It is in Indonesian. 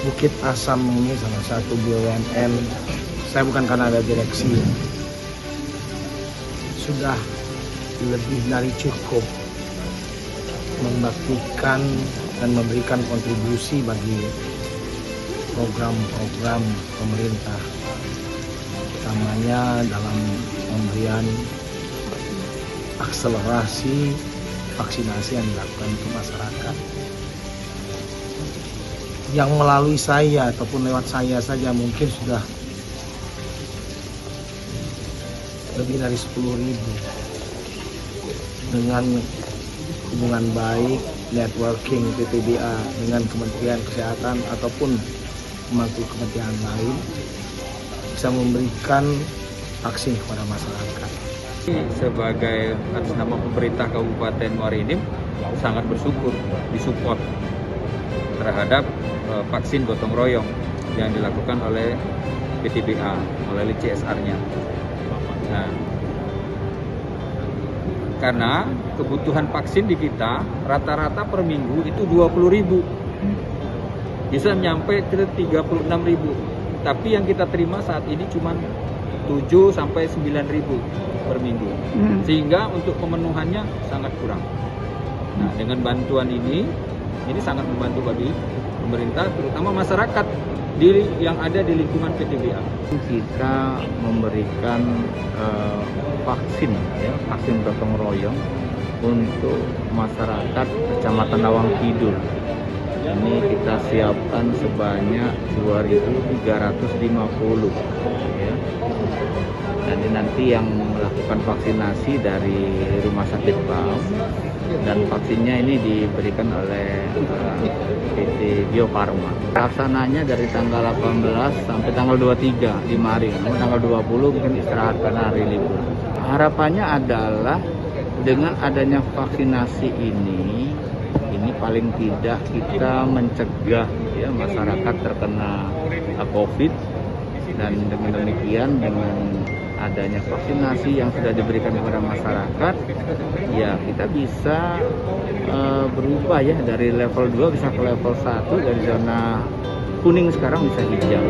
Bukit Asam ini salah satu BUMN, saya bukan karena ada direksi, sudah lebih dari cukup membaktikan dan memberikan kontribusi bagi program-program pemerintah, utamanya dalam pemberian akselerasi vaksinasi yang dilakukan untuk masyarakat. Yang melalui saya ataupun lewat saya saja mungkin sudah lebih dari 10.000 dengan hubungan baik, networking PTBA dengan Kementerian Kesehatan ataupun pembantu kementerian lain bisa memberikan vaksin kepada masyarakat. Sebagai atas nama pemerintah Kabupaten Muara Enim sangat bersyukur disupport terhadap vaksin gotong royong yang dilakukan oleh PTBA melalui CSR-nya. Nah, karena kebutuhan vaksin di kita rata-rata per minggu itu 20.000, bisa nyampe ke 36.000, tapi yang kita terima saat ini cuma 7 sampai 9.000 per minggu, sehingga untuk pemenuhannya sangat kurang. Nah, dengan bantuan ini sangat membantu bagi pemerintah, terutama masyarakat yang ada di lingkungan PTBA. Kita memberikan vaksin gotong royong untuk masyarakat Kecamatan Lawang Kidul. Ini kita siapkan sebanyak 2.350 ya. Jadi nanti yang melakukan vaksinasi dari Rumah Sakit PAM, dan vaksinnya ini diberikan oleh PT Bio Farma. Pelaksananya dari tanggal 18 sampai tanggal 23 5 hari. Namun tanggal 20 mungkin istirahat karena hari libur. Harapannya adalah dengan adanya vaksinasi ini paling tidak kita mencegah ya masyarakat terkena COVID, dan dengan demikian dengan adanya vaksinasi yang sudah diberikan kepada masyarakat, ya kita bisa berubah ya dari level 2 bisa ke level 1, dari zona kuning sekarang bisa hijau.